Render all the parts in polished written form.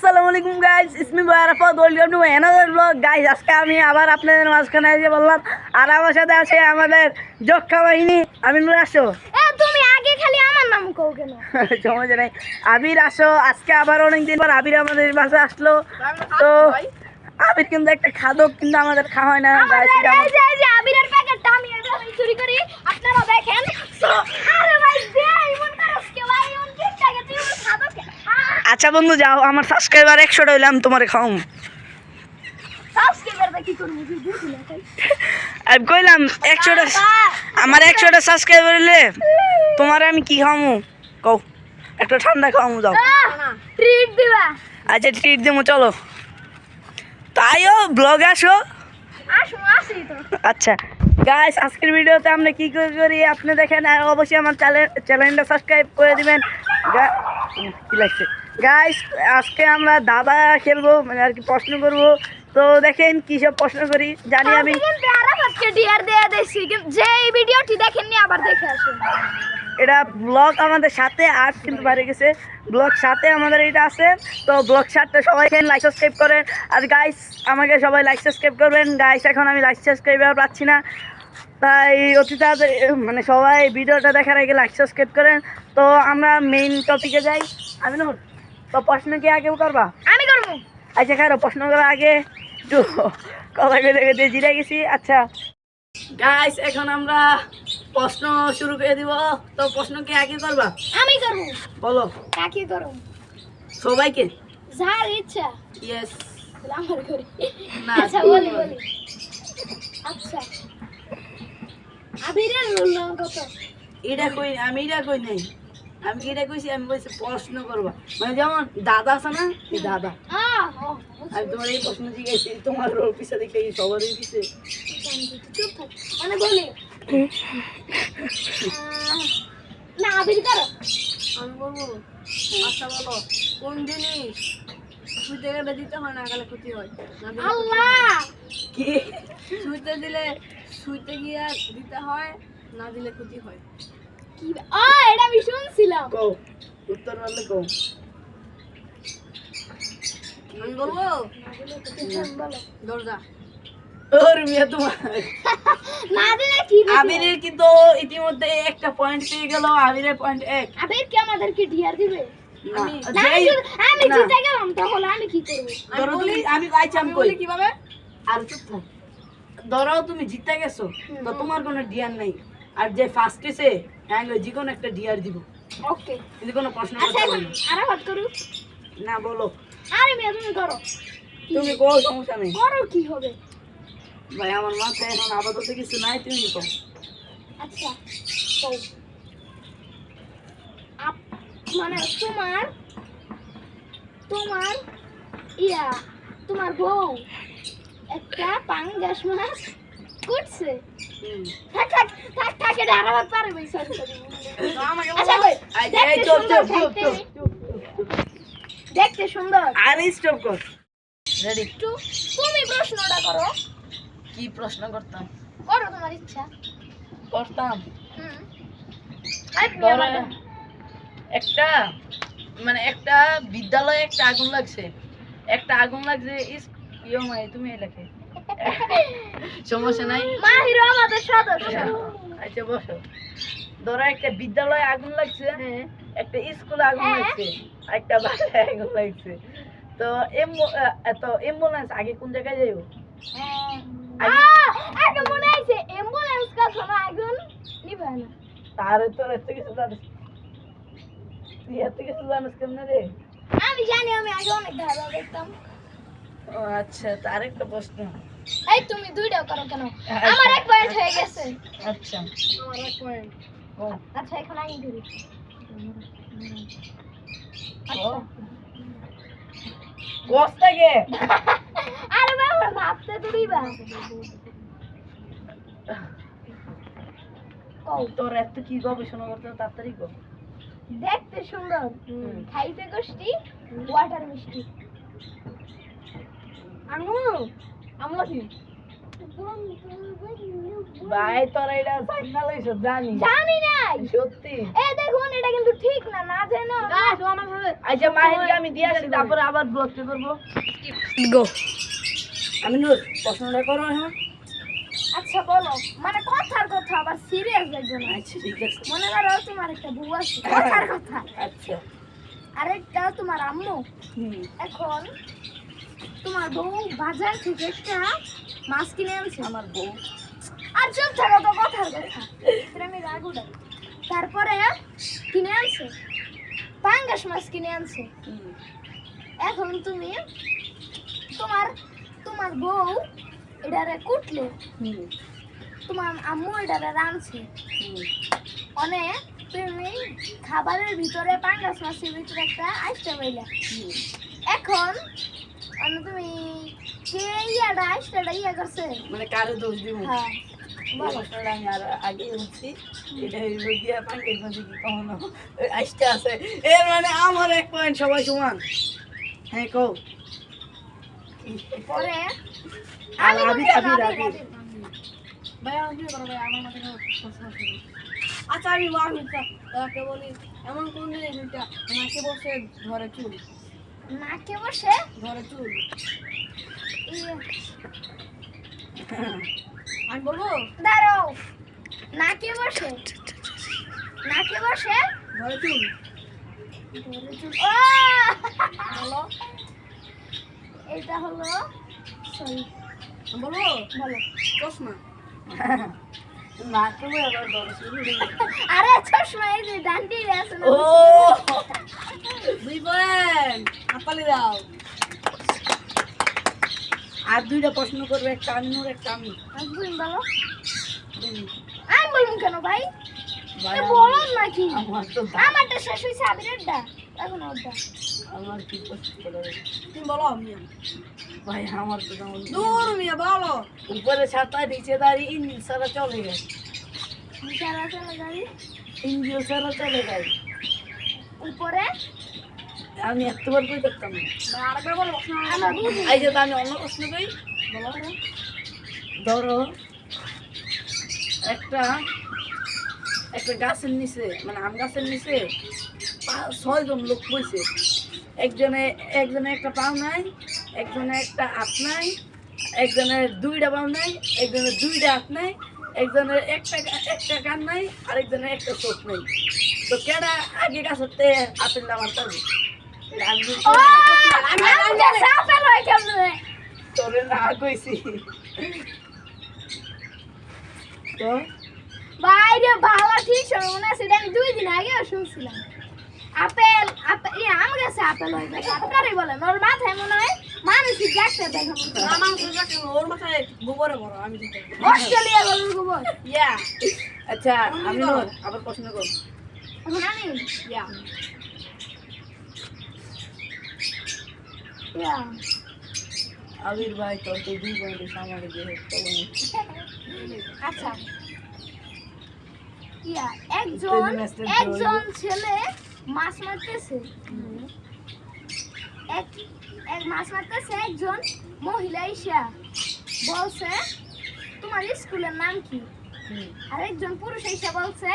আসসালামু আলাইকুম guys, it's me Barafat, welcome to my another blog. Guys, আজকে আমি আবার আপনাদের মাঝখানে এসে বললাম, আর আমার সাথে আছে আমাদের যক্ষা বাহিনী। আমিনুর আসো। তুমি আগে খালি আমার নাম কও কেন? সমস্যা নাই, আবির আসো। আজকে আবার অনেকদিন পর আবির আমাদের বাসায় আসলো। তো আবির কিন্তু একটা খাদক, কিন্তু আমাদের খাওয়া হয় না। আবিরের প্যাকেটটা আমি এভাবে চুরি করি, আপনারা দেখেন। আরে ভাই দে ইমন করস কে ভাই, ইমন টাকা তুই খাবো কে? আচ্ছা বন্ধু, যাও, আমার সাবস্ক্রাইবার 100টা হইলাম, তোমারে খাওয়াম। সাবস্ক্রাইবারটা কি করব তুই বুঝলি না তাই? আমি কইলাম 100টা, আমার 100টা সাবস্ক্রাইবার হইলে তোমারে আমি কি খাওয়ামু কও? একটা ঠান্ডা খাওয়ামু, যাও। ট্রিট দিবা? আচ্ছা, ট্রিট দেবো, চলো। তাইও ব্লগে আসো। আসি তো। আচ্ছা গাইস, আজকের ভিডিওতে আমরা কি করি আপনি দেখেন, আর অবশ্যই আমার চ্যানেলটা সাবস্ক্রাইব করে দিবেন। কি লাগছে গাইস, আজকে আমরা দাবা খেলবো, মানে আর কি প্রশ্ন করবো। তো দেখেন কি সব প্রশ্ন করি, জানি আমি। কিন্তু আরাফাতকে ডিআর দেয়া দেছি, যে এই ভিডিওটি দেখেননি আবার দেখে আসুন। এটা ব্লগ আমাদের সাথে আর্ট কিন্তু বাইরে গেছে, ব্লগ সাথে আমাদের এটা আছে। তো ব্লগ সাথে সবাই লাইক সাবস্ক্রাইব করেন। আর গাইস, আমাকে সবাই লাইক সাবস্ক্রাইব করবেন। গাইস, এখন আমি লাইক সাবস্ক্রাইবার পাচ্ছি না, তাই অতি তাড়াতাড়ি মানে সবাই ভিডিওটা দেখার আগে লাইক সাবস্ক্রাইব করেন। তো আমরা মেইন টপিকে যাই। আমি না, তো প্রশ্ন কি আগে করবা? আমি করবো। আচ্ছা খারো, প্রশ্ন করার আগে একটু কথা কইতে জিরে গেছি। আচ্ছা গাইস, এখন আমরা প্রশ্ন শুরু করে দিব। তো প্রশ্ন কি আগে করবা? আমি করবো। বলো। কাকে করব? সবাইকে। যার ইচ্ছা। ইয়েস। আমার করি না, আচ্ছা বলি। আচ্ছা, আবিরের রোল নাম কত? এটা কই, আমি এটা কই নাই। আমি এটা কইছি, আমি বলছি প্রশ্ন করবা, মানে যেমন দাদা আছে না, এই দাদা। আমি তোমার এই প্রশ্ন জিজ্ঞেসি, তোমার রোল পিছে দেখে সবারই পিছে। চুপ থাক, মানে বলি না আবির করো। আমি বলবো। আচ্ছা বলো, কোন জিনিস সুইতে গেলে দিতে হয় না গেলে ক্ষতি হয়? আল্লাহ, কি? সুইতে গিয়ে দিতে হয়, না দিলে ক্ষতি হয়। কি এটা আমি শুনছিলাম। কও, উত্তর বললে কও। আমি বলবো দরজা। ওর মিয়া তোমার না দিলে কি দিবে? আবিরের কিন্তু ইতিমধ্যে একটা পয়েন্ট পেয়ে গেল। আবিরের পয়েন্ট 1। আবির কি আমাদেরকে ডিআর দিবে? আমি আমি জিতে গেলাম, তাহলে আমি কি করব? আমি আইছি, আমি বলি কিভাবে। আর চুপ থাক। ধরো তুমি জিতে গেছো, তো তোমার কোনো ডিয়ার নাই। আর যে ফার্স্ট এসে যে কোনো একটা ডিয়ার দিব। ওকে, কিন্তু কোনো প্রশ্ন আচ্ছা করতে হবে না। আরে বাদ করু না, বলো। আরে মেয়ে তুমি করো। তুমি কোন সমস্যা নেই। করো কি হবে? ভাই, আমার মাথায় এখন আপাতত কিছু নাই, তুমি কও। আচ্ছা কও। মানে তোমার তোমার ইয়া তোমার বউ একটা পাঙ্গাস মাছ করছে। থাক থাক থাক থাক, এটা আরামাত পারে ভাই, সরি সরি। আচ্ছা কই, এই চুপ চুপ চুপ চুপ। দেখতে সুন্দর। আর স্টপ কর। রেডি। তুমি প্রশ্নটা করো। কি প্রশ্ন করতাম? করো তোমার ইচ্ছা। করতাম আরে ধরো, একটা মানে একটা বিদ্যালয়ে একটা আগুন লাগছে, তুমি লেখে সমস্যা নাই। মাহিরো আমাদের সদস্য। আচ্ছা বসো। ধরো একটা বিদ্যালয়ে আগুন লাগছে, একটা স্কুলে আগুন লাগছে, একটা বাসায় আগুন লাগছে। তো অ্যাম্বুলেন্স আগে কোন জায়গায় যাইবো? আগে মনে আছে অ্যাম্বুলেন্স কথা না, আগুন নিবে না। তারে তোর এত কিছু জানিস, তুই এত কিছু জানিস কেমনে রে? আমি জানি, আমি আগে অনেক ধারা দেখতাম। ও আচ্ছা, তার একটা প্রশ্ন। এই তুমি দুইটাও করো কেন? আমার এক পয়েন্ট হয়ে গেছে। আচ্ছা, আমার এক পয়েন্ট। আচ্ছা এখন আমি ধরি। আচ্ছা কোস্তাকে আরে বাবা, ভাবতে তো দিবা। কও, তোর এত কি গবেষণা করতে তাড়াতাড়ি কর। দেখতে সুন্দর, খাইতে কষ্টি, ওয়াটার মিষ্টি। আঙুর আমলকি ভাই তোরা এটা ফাইনাল হইছো জানি জানি নাই সত্যি এই দেখুন এটা কিন্তু ঠিক না না জানো গাইস ও আমার সাথে আচ্ছা মাহিরকে আমি দিয়ে আসি তারপরে আবার ব্লগটা করবো গো আমি নূর পছন্দটা করো এখন আচ্ছা বলো মানে কথার কথা আবার সিরিয়াস লাগবে না আচ্ছা ঠিক আছে মনে করো তোমার একটা বউ আছে কথার কথা আচ্ছা আরেকটা তোমার আম্মু হুম এখন তোমার বউ বাজার থেকে একটা মাছ কিনে আনছে আমার বউ আর চুপ থাকো তো কথার কথা এটা আমি রাগ উঠাই তারপরে কিনে আনছে পাঙ্গাস মাছ কিনে আনছে হুম এখন তুমি তোমার তোমার বউ এটারে কুটলে হুম তোমার আম্মু এটারে রাঁধছে হুম অনেক তুমি খাবারের ভিতরে পাঙ্গাস মাছের ভিতরে একটা আইসটা পাইলা হুম এখন তুমি কে ইয়াটা আইসটা ইয়া করছে মানে কারো দোষ দিব হ্যাঁ বলো বলো আমি আর আগে বলছি এটা হইল গিয়া পাঙ্কের মধ্যে কি কখনো আসতে আছে এর মানে আমার এক পয়েন্ট সবাই সমান হ্যাঁ কও পরে আর আমি আবির, বলছি, আবির, আবির। ভাই আমার কি করো ভাই আমার মাথায় কোনো প্রশ্ন আসে না। আচ্ছা আমি ওকে বলি এমন কোন জিনিস এটা নাকে বসে ধরে চুল নাকে বসে ধরে চুল ইয়ে, আমি বলবো দাঁড়াও নাকে বসে নাকে বসে ধরে চুল ও বলো এটা হলো সরি আমি বলবো বলো চশমা না তুমি আবার ধরো শুরু আরে চশমা এই যে ডান্ডি আছে না ও 2 পয়েন্ট হাততালি দাও আর দুইটা প্রশ্ন করবে একটা আমি নূর একটা আমি তুমি বলো তুমি। আমি বলবো কেন ভাই ভাই, তো বলো নাকি আমার তো আমারটা শেষ হয়েছে আবিরেরটা এখন ওরটা আমার কি প্রশ্ন করবে তুমি বলো আমি ভাই আমার তো যেমন দূর মিয়া বলো উপরে ছাতা নিচে দাঁড়িয়ে ইঞ্জিন ছাড়া চলে গেছে সারা চলে গাড়ি ইঞ্জিন ছাড়া চলে গেছে উপরে আমি একবার কই করতাম না ভাই আরেকবার বলো আমার বুঝি এই যে তো আমি অন্য প্রশ্ন কই বলো ধরো একটা একটা গাছের নিচে মানে আম গাছের নিচে 6 জন লোক বইছে একজনে একটা পাও নাই একজনে একটা হাত নাই একজনের 2টা পাও নাই একজনের 2টা হাত নাই একজনের একটা কান নাই আরেকজনের একটা চোখ নাই তো কেডা আগে গাছেতে আপেল নামার পারবে এটা আমি যদি ও আমি যে সাপেল হই কেমনে তোরে না কইছি তো বাইরে ভালো ঠিক সময় মনে আছে এটা আমি 2 দিন আগে শুনছিলাম আপেল আপেল এই আম গাছে আপেল হয়ে গেছে আপনারই বলেন ওর মাথায় মনে হয় মানুষই দেখতে দেখে আমার কাছে ওর মাথায় গোবরে বড় আমি দিতে অস্ট্রেলিয়া গরুর গোবর ইয়া আচ্ছা আমি নূর আবার প্রশ্ন কর এখন আমি ইয়া ইয়া আবির ভাই তোর তো 2 পয়েন্ট সামনে দিয়ে আচ্ছা ইয়া একজন Ten master একজন ছেলে মাছ মারতেছে এক এক মাছ মারতেছে একজন মহিলা ইসা বলছে তোমার স্কুলের নাম কি আর একজন পুরুষ এসে বলছে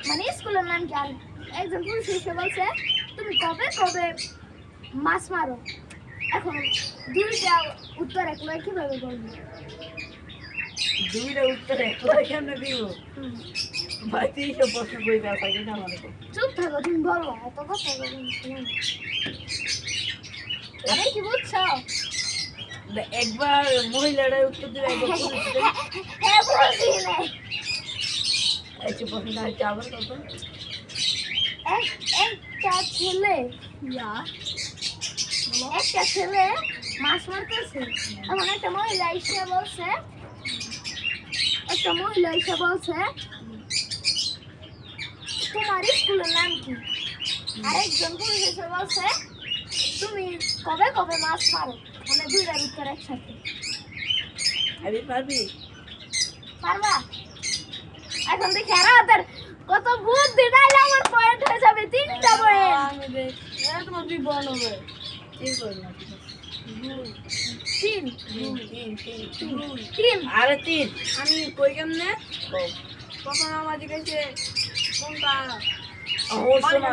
মানে স্কুলের নাম কি আর একজন পুরুষ এসে বলছে তুমি কবে কবে মাছ মারো এখন দুইটা উত্তর একলাই কিভাবে বলবো দুইটা উত্তর একটা কেমনে দিব ভাই তুই সব প্রশ্ন কই দেওয়া থাকে না আমার চুপ থাকো তুমি বলো এত কথা বলো আরে কি বুঝছো একবার মহিলারা উত্তর দিবে একবার পুরুষ দিবে হ্যাঁ বলছি না আচ্ছা প্রশ্নটা হচ্ছে আবার কত একটা ছেলে একটা ছেলে মাছ মারতেছে এখন একটা মহিলা এসে বলছে তোমার স্কুলের নাম কি আরেকজন পুরুষ এসে বলছে তুমি কবে কবে মাছ মারো মানে দুইটার উত্তর একসাথে আবির পারবি পারবা এখন দেখি আর হাতের কত বুদ্ধি ডাইলে আমার পয়েন্ট হয়ে যাবে 3টা পয়েন্ট আমি দেখ এটা তোমার 2 বল হবে কি করলাম তিন দুই। তিন আরে 3 আমি কই কেমনে তখন আমার জিজ্ঞেসে কোনটা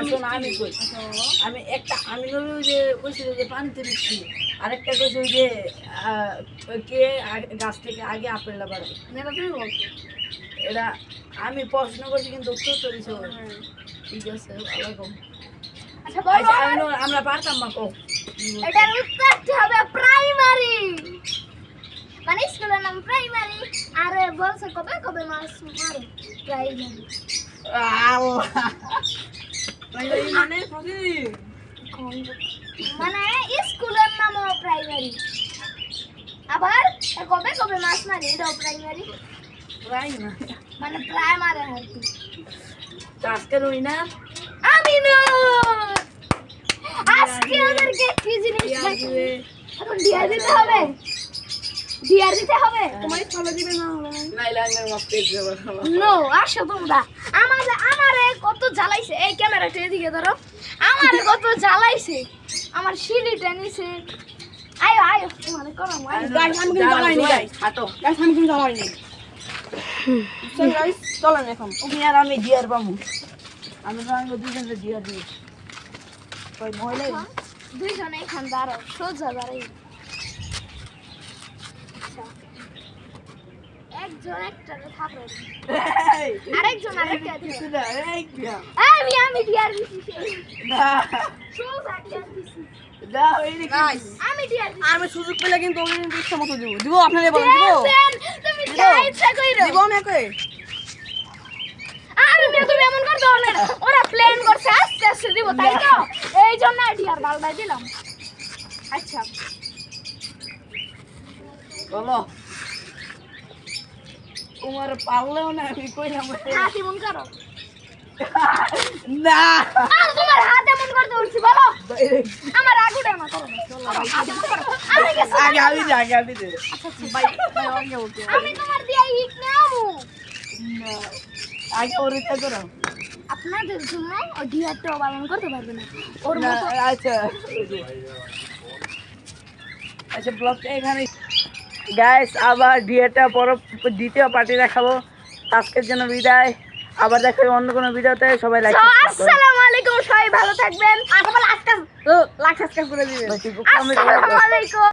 শোন আমি কই আমি একটা আমি নবী ওই যে কইছিল যে পানিতে বিক্রি আরেকটা কইছে ওই যে কে গাছ থেকে আগে আপেলটা পারে এটা তুমি বলছো এটা আমি প্রশ্ন করছি কিন্তু উত্তর তো দিছো ঠিক আছে ওয়ালাইকুম আচ্ছা বলো আমরা পারতাম না কো এটার উত্তরটি হবে প্রাইমারি মানে স্কুলের নাম প্রাইমারি আর বলছে কবে কবে মাস মারে প্রাইমারি মানে প্রতিদিন মানে স্কুলের নামও প্রাইমারি আবার কবে কবে মাস মারে এটাও প্রাইমারি রাই না মানে প্রাইমারি আর কি আজকের ওই না আমি না আজকে ওদেরকে কি জিনিস দেখাবো? এখন ডিআর দিতে হবে ডিআর দিতে হবে তোমার ফলো দিবে না হলে নাইলে আমি মাফ করে দেব নো আসো তোমরা আমারে কত জ্বালাইছে এই ক্যামেরাটা এদিকে ধরো আমারে কত জ্বালাইছে আমার সিঁড়িটা নিছে আয়ো আয়ো তোমারে করো গাইস আমি কিন্তু জ্বালাইনি গাইস হাঁটো গাইস আমি কিন্তু জ্বালাইনি চল গাইস চলেন এখন তুমি আর আমি ডিয়ার পাবো আমি তো আমি দুজনে ডিয়ার দিই কই মহিলা দুইজনে এখান দাঁড়াও সোজা দাঁড়াই আচ্ছা। একজন একটা থাপড়ে আরেকজন আরেকটা দিবে আমি ডিআর দিছি সোজা ডিআর দিছি গাইস আমি ডিআর দিছি আমি সুযোগ পেলে কিন্তু আমি কিন্তু ইচ্ছা মতো দিব দিব আপনারে বলেন দিব দেন, তুমি যা ইচ্ছা কইরো দিব আমি কই আরে মেয়ে তুমি এমন করতে পারবে না ওরা প্ল্যান করছে আস্তে আস্তে দিব তাই তো এই জন্য ডিআর বালবাই দিলাম আচ্ছা বলো তোমার পারলেও না আমি কইলাম হাত এমন করো না আর তোমার হাত এমন করতে বলছি বলো আমার আগুটা না করো আমার হাত এমন করো। আমি গেছি। আগে আমি দে ভাই ভাই ওকে ওকে আমি তোমার দিয়ে হিট নেবো আগে ওরিটা করো আপনাদের জন্য ওই ডিআরটাও পালন করতে পারবে না ওর না, মতো আচ্ছা আচ্ছা ব্লগটা এখানে গাইস আবার ডিএটা পর দ্বিতীয় পার্টি দেখাবো আজকের জন্য বিদায় আবার দেখা হবে অন্য কোনো ভিডিওতে সবাই লাইক আসসালামু আলাইকুম সবাই ভালো থাকবেন আজকে লাখ সাবস্ক্রাইব করে দিবেন আসসালামু আলাইকুম